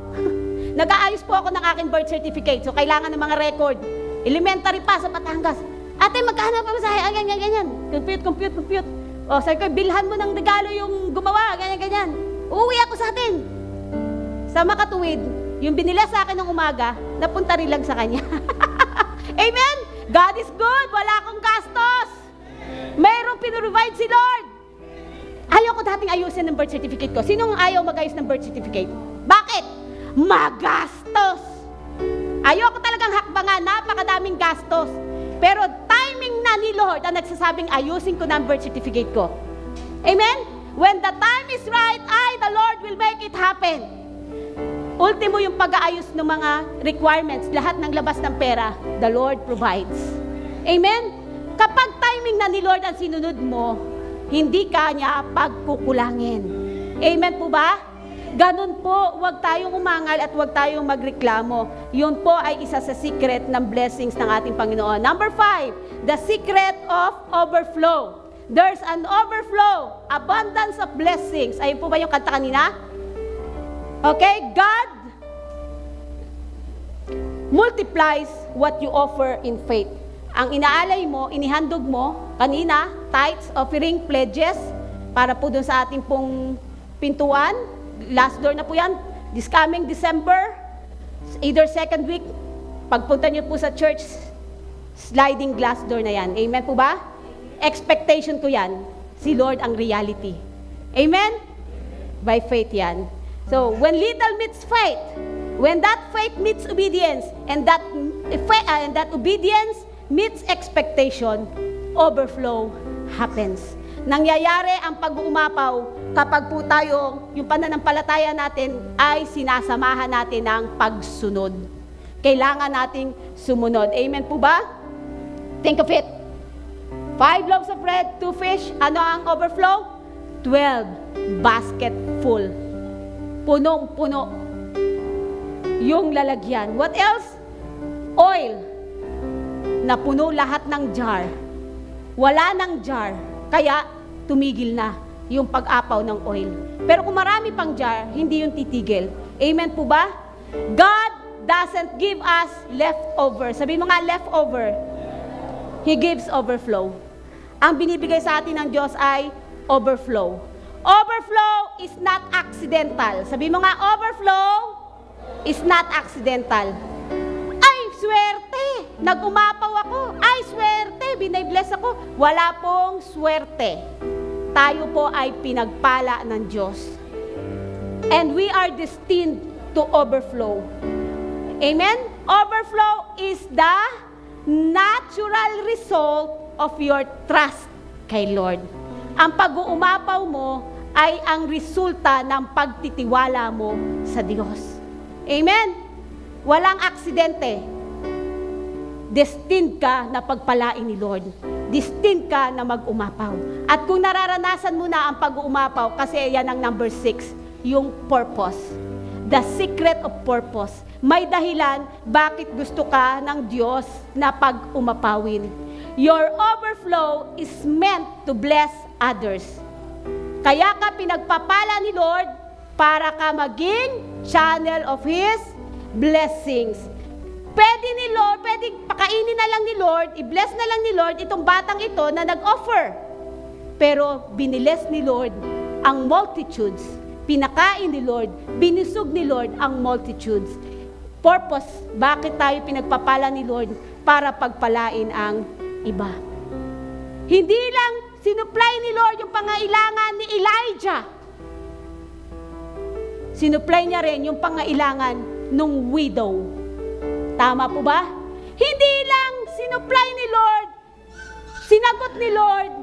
Nag-aayos po ako ng aking birth certificate. So, kailangan ng mga record. Elementary pa sa Batangas. Ate, magkano pa masahe? Ganyan. Compute. O, sabi ko, bilhan mo ng regalo yung gumawa. Ganyan. Uuwi ako sa atin. Sa makatuwid, yung binila sa akin ng umaga, napunta rin lang sa kanya. Amen? God is good. Wala akong gastos. Mayroong pinrovide si Lord. Ayaw ko dating ayusin ng birth certificate ko. Sinong ayaw mag-ayos ng birth certificate? Bakit? Magastos. Ayaw ko talagang hakbangan. Napakadaming gastos. Pero timing na ni Lord ang nagsasabing ayusin ko na ang birth certificate ko. Amen? When the time is right, the Lord will make it happen. Ultimo yung pag-aayos ng mga requirements, lahat ng labas ng pera, the Lord provides. Amen? Kapag timing na ni Lord ang sinunod mo, hindi ka niya pagkukulangin. Amen po ba? Ganun po, huwag tayong umangal at huwag tayong magreklamo. Yun po ay isa sa secret ng blessings ng ating Panginoon. Number 5, the secret of overflow. There's an overflow, abundance of blessings. Ayun po ba yung kanta kanina? Okay, God multiplies what you offer in faith. Ang inaalay mo, inihandog mo, kanina, tithes, offering, pledges, para po dun sa ating pong pintuan. Last door na po yan. This coming December, either second week, pagpunta nyo po sa church, sliding glass door na yan. Amen po ba? Expectation ko yan. Si Lord ang reality. Amen? By faith yan. So, when little meets faith, when that faith meets obedience, and that obedience meets expectation, overflow happens. Nangyayari ang pag-uumapaw kapag po tayo, yung pananampalataya natin ay sinasamahan natin ng pagsunod. Kailangan nating sumunod. Amen po ba? Think of it. 5 loaves of bread, 2 fish. Ano ang overflow? 12 basket full. Punong-puno yung lalagyan. What else? Oil. Napuno lahat ng jar. Wala ng jar. Kaya tumigil na yung pag-apaw ng oil. Pero kung marami pang jar, hindi yung titigil. Amen po ba? God doesn't give us leftover. Sabihin mo nga, leftover. He gives overflow. Ang binibigay sa atin ng Diyos ay overflow. Overflow is not accidental. Sabihin mo nga, overflow is not accidental. Ay, swerte! Nag-umapaw ako. Ay, swerte! Binay-bless ako. Wala pong swerte. Tayo po ay pinagpala ng Diyos. And we are destined to overflow. Amen? Overflow is the natural result of your trust kay Lord. Ang pag-uumapaw mo ay ang resulta ng pagtitiwala mo sa Diyos. Amen? Walang aksidente. Destined ka na pagpalain ni Lord. Destined ka na mag-umapaw. At kung nararanasan mo na ang pag-uumapaw, kasi yan ang number 6, yung purpose. The secret of purpose. May dahilan bakit gusto ka ng Diyos na pag-umapawin. Your overflow is meant to bless others. Kaya ka pinagpapala ni Lord para ka maging channel of His blessings. Pwedeng pakainin na lang ni Lord, i-bless na lang ni Lord itong batang ito na nag-offer. Pero binibless ni Lord ang multitudes. Pinakain ni Lord, binusog ni Lord ang multitudes. Purpose, bakit tayo pinagpapala ni Lord? Para pagpalain ang iba. Hindi lang sinupply ni Lord yung pangailangan ni Elijah. Sinupply niya rin yung pangailangan nung widow. Tama po ba? Hindi lang sinupply ni Lord, sinagot ni Lord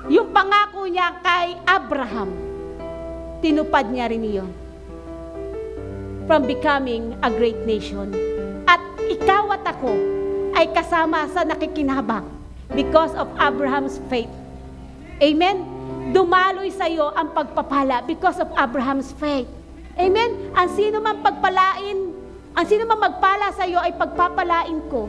yung pangako niya kay Abraham. Tinupad niya rin iyon. From becoming a great nation. At ikaw at ako ay kasama sa nakikinabang because of Abraham's faith. Amen? Dumaloy sa iyo ang pagpapala because of Abraham's faith. Amen? Ang sino man magpala sa iyo ay pagpapalain ko.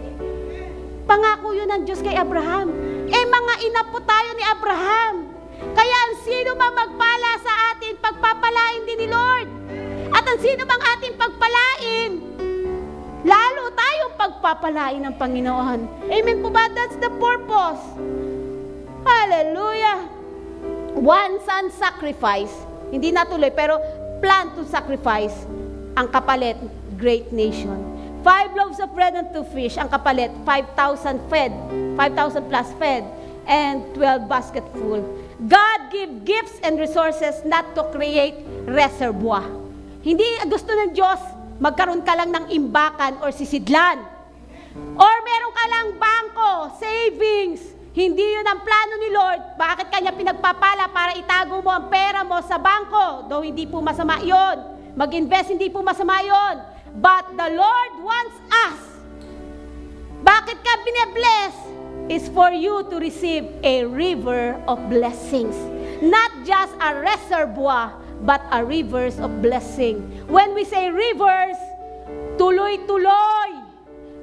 Pangako yun ng Diyos kay Abraham. Mga ina po tayo ni Abraham. Kaya ang sino man magpala sa atin, pagpapalain din ni Lord. At ang sino mang ating pagpalain, lalo tayong pagpapalain ng Panginoon. Amen po ba? That's the purpose. Hallelujah. One son sacrifice. Hindi natuloy, pero plan to sacrifice. Ang kapalit, great nation. 5 loaves of bread and 2 fish. Ang kapalit, 5,000 fed. 5,000 plus fed. And 12 basket full. God give gifts and resources not to create reservoir. Hindi gusto ng Diyos magkaroon ka lang ng imbakan or sisidlan. Or meron ka lang bangko, savings. Hindi yun ang plano ni Lord. Bakit kanya pinagpapala para itago mo ang pera mo sa bangko? Though hindi po masama yun. Mag-invest, hindi po masama yun. But the Lord wants us. Bakit ka bine-bless? Is for you to receive a river of blessings. Not just a reservoir, but a rivers of blessing. When we say rivers, tuloy-tuloy,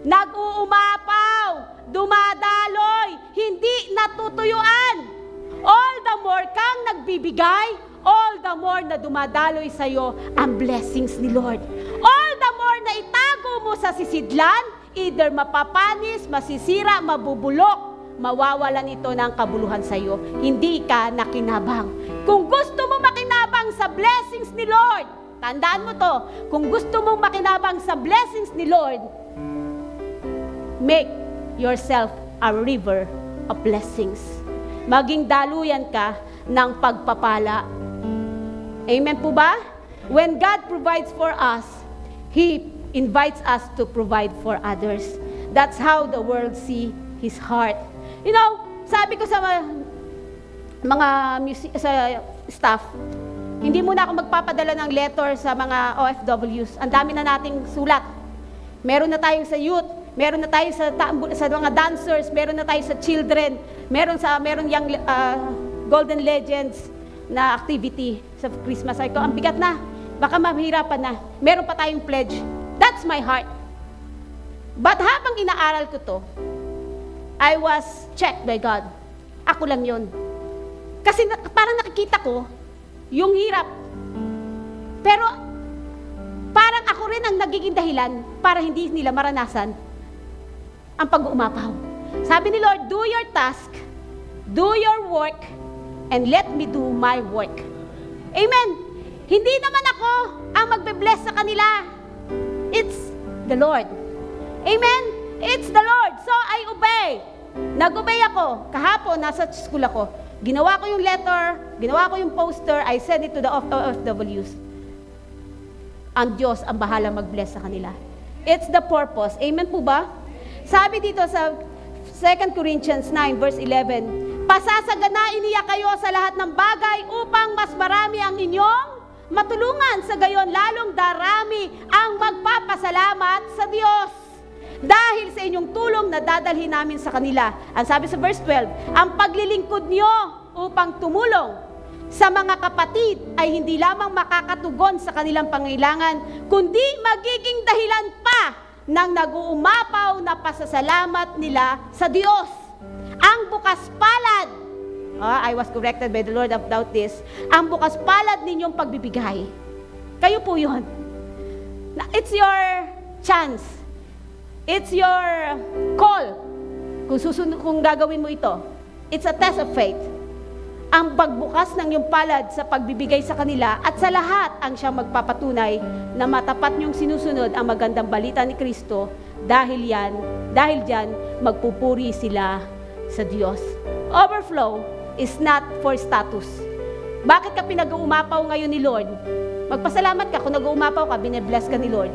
nag-uumapaw, dumadaloy, hindi natutuyuan. All the more kang nagbibigay, all the more na dumadaloy sa iyo ang blessings ni Lord. All the more na itago mo sa sisidlan, either mapapanis, masisira, mabubulok, mawawalan ito ng kabuluhan sa iyo. Hindi ka nakinabang. Kung gusto mo makinabang sa blessings ni Lord, tandaan mo to, kung gusto mong makinabang sa blessings ni Lord, make yourself a river of blessings. Maging daluyan ka ng pagpapala. Amen po ba? When God provides for us, He invites us to provide for others. That's how the world see His heart. You know, sabi ko sa mga sa staff, hindi muna ako magpapadala ng letter sa mga OFWs. Ang dami na nating sulat. Meron na tayo sa youth, meron na tayo sa mga dancers, meron na tayo sa children, meron yung Golden Legends na activity sa Christmas. Ay ko, ang bigat na. Baka mahirapan na. Meron pa tayong pledge. That's my heart. But habang inaaral ko to, I was checked by God. Ako lang yun. Kasi parang nakikita ko yung hirap. Pero parang ako rin ang nagiging dahilan para hindi nila maranasan ang pag-uumapaw. Sabi ni Lord, do your task, do your work, and let me do my work. Amen. Hindi naman ako ang magbe-bless sa kanila. It's the Lord. Amen? It's the Lord. So, I obey. Nag-obey ako. Kahapon, nasa school ako. Ginawa ko yung letter, ginawa ko yung poster, I sent it to the OFWs. Ang Diyos ang bahala mag-bless sa kanila. It's the purpose. Amen po ba? Sabi dito sa 2 Corinthians 9 verse 11, pasasaganain niya kayo sa lahat ng bagay upang mas marami ang inyong matulungan, sa gayon lalong darami ang magpapasalamat sa Diyos. Dahil sa inyong tulong na dadalhin namin sa kanila. Ang sabi sa verse 12, ang paglilingkod niyo upang tumulong sa mga kapatid ay hindi lamang makakatugon sa kanilang pangailangan, kundi magiging dahilan pa ng nag-uumapaw na pasasalamat nila sa Diyos. Ang bukas palad, I was corrected by the Lord about this. Ang bukas palad ninyong pagbibigay. Kayo po yun. It's your chance. It's your call. Kung gagawin mo ito. It's a test of faith. Ang pagbukas ng iyong palad sa pagbibigay sa kanila at sa lahat ang siyang magpapatunay na matapat niyong sinusunod ang magandang balita ni Kristo. Dahil diyan, magpupuri sila sa Diyos. Overflow is not for status. Bakit ka pinag-uumapaw ngayon ni Lord? Magpasalamat ka kung nag-uumapaw ka, bine-bless ka ni Lord.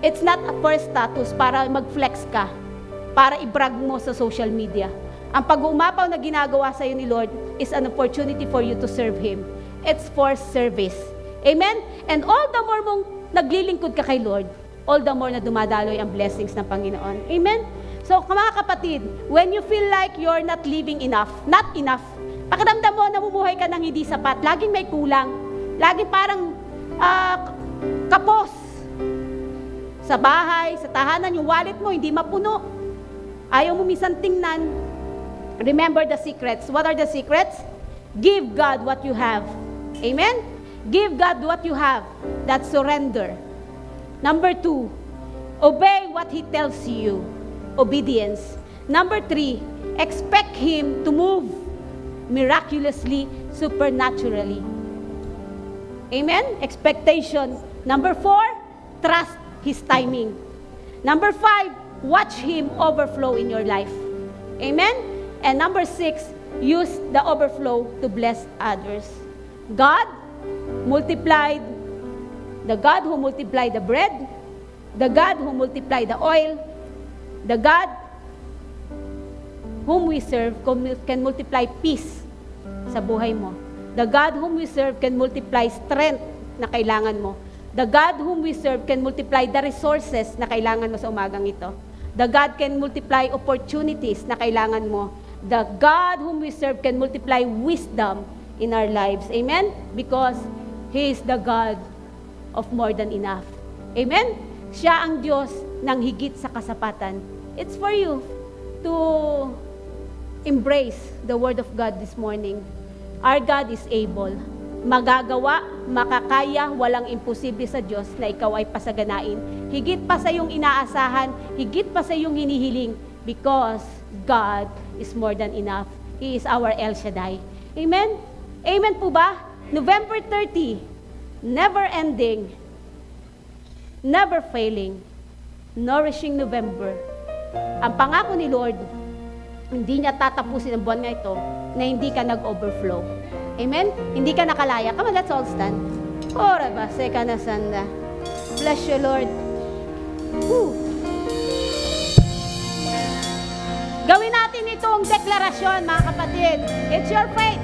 It's not for status, para mag-flex ka, para i-brag mo sa social media. Ang pag-uumapaw na ginagawa sa iyo ni Lord is an opportunity for you to serve Him. It's for service. Amen? And all the more mong naglilingkod ka kay Lord, all the more na dumadaloy ang blessings ng Panginoon. Amen? So, mga kapatid, when you feel like you're not living enough, not enough, pakiramdam mo, namumuhay ka ng hindi sapat, laging may kulang, laging parang kapos. Sa bahay, sa tahanan, yung wallet mo, hindi mapuno. Ayaw mo minsan tingnan. Remember the secrets. What are the secrets? Give God what you have. Amen? Give God what you have. That's surrender. Number 2, obey what He tells you. Obedience. Number 3, expect Him to move miraculously, supernaturally. Amen? Expectation. Number 4, trust His timing. Number 5, watch Him overflow in your life. Amen? And number 6, use the overflow to bless others. God multiplied, the God who multiplied the bread, the God who multiplied the oil, the God whom we serve can multiply peace sa buhay mo. The God whom we serve can multiply strength na kailangan mo. The God whom we serve can multiply the resources na kailangan mo sa umagang ito. The God can multiply opportunities na kailangan mo. The God whom we serve can multiply wisdom in our lives. Amen? Because He is the God of more than enough. Amen? Siya ang Diyos ng higit sa kasapatan. It's for you to embrace the Word of God this morning. Our God is able. Magagawa, makakaya, walang imposible sa Diyos na ikaw ay pasaganain. Higit pa sa iyong inaasahan, higit pa sa iyong hinihiling, because God is more than enough. He is our El Shaddai. Amen? Amen po ba? November 30, never ending, never failing, nourishing November. Ang pangako ni Lord, hindi niya tatapusin ang buwan nga ito na hindi ka nag-overflow. Amen? Hindi ka nakalaya. Come on, let's all stand. Ora ba, seka na sanda. Bless you, Lord. Woo. Gawin natin itong deklarasyon, mga kapatid. It's your faith.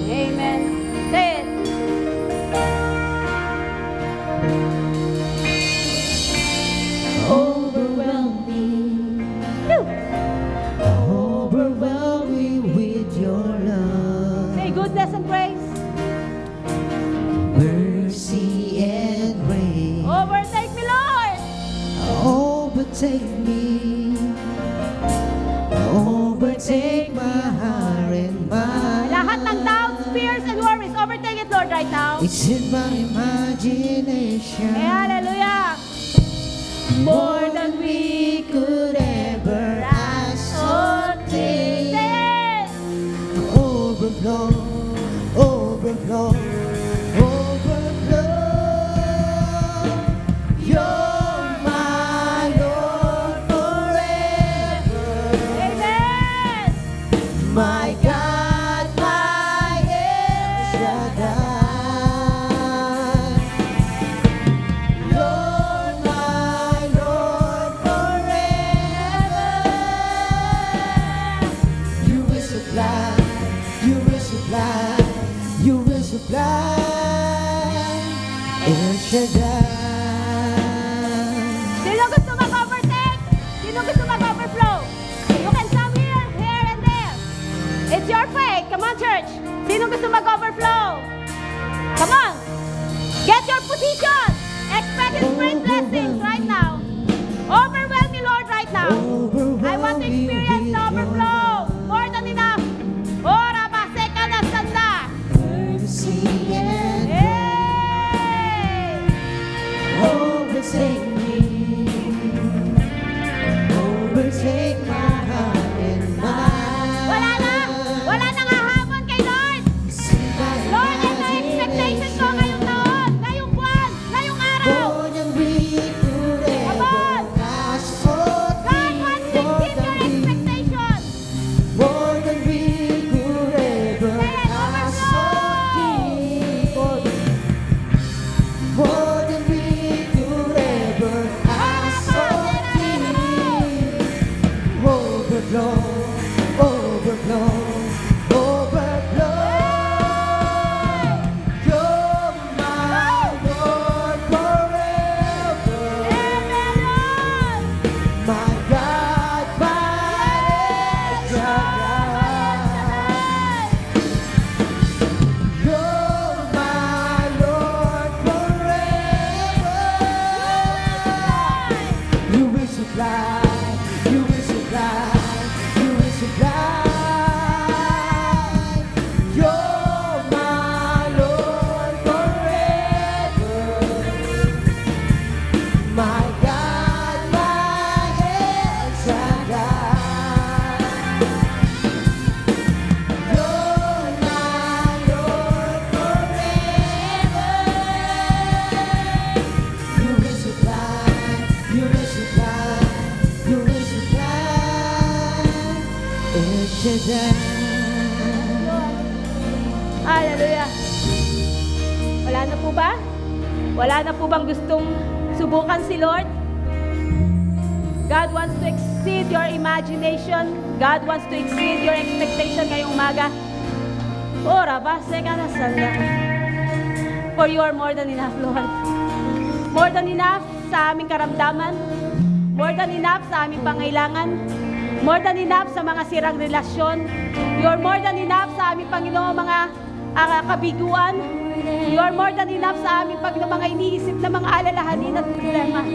Amen. Say it. Overwhelming, overwhelming with your love, Say goodness and praise. mercy and grace. Overtake me, Lord. Overtake me, overtake my heart and mind. Lahat ng doubts, fears, and worries, overtake it, Lord, right now. It's in my imagination, Hallelujah. more than we could ever ask or think. Say it. Overflow, overflow, overflow. You're my Lord forever. Amen. My God, my El Shaddai. You're my Lord forever. You will supply, you will supply, you will supply. El Shaddai. Sino gusto mag-overtake? Sino gusto mag-overflow? You can come here, here, and there. It's your faith. Come on, church. Sino gusto mag-overflow? Come on. Get your position. Expect His great blessings right now. Overwhelm me, Lord, right now. I want to experience the overflow. More than enough. Ora ba, seka na sanda. Mercy and Hey! overtake me, overtake my heart and mind. Wala na. Wala nang hahabon kay Lord. Lord, ito ang expectation ko ngayong taon, ngayong buwan, ngayong araw. More than we supply, you will supply, you will supply. You're my Lord forever, my God, my El Shaddai. You're my Lord forever. You will supply, you will supply, you will supply. El Shaddai. Hallelujah. Wala na po ba? Wala na po bang gustong subukan si Lord? God wants to exceed your imagination. God wants to exceed your expectation ngayong umaga. Ora ba, seka na sanda. For you are more than enough, Lord. More than enough sa aming karamdaman. More than enough sa aming pangailangan. More than enough sa mga sirang relasyon. You are more than enough sa aming Panginoon mga kabiguan. You are more than enough sa aming Panginoon mga iniisip na mga alalahanin at problema.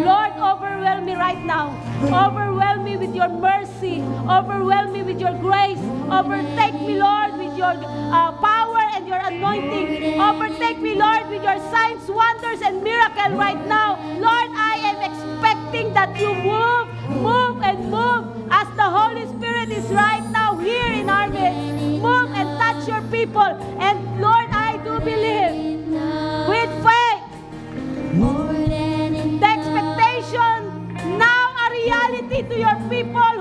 Lord, overwhelm me right now. Overwhelm me with your mercy. Overwhelm me with your grace. Overtake me, Lord, with your power and your anointing. Overtake me, Lord, with your signs, wonders, and miracle right now. Lord, I am expecting that you move, move, and move as the Holy Spirit is right now here in our midst. Move and touch your people. And Lord, I do believe with faith. The expectation now a reality to your people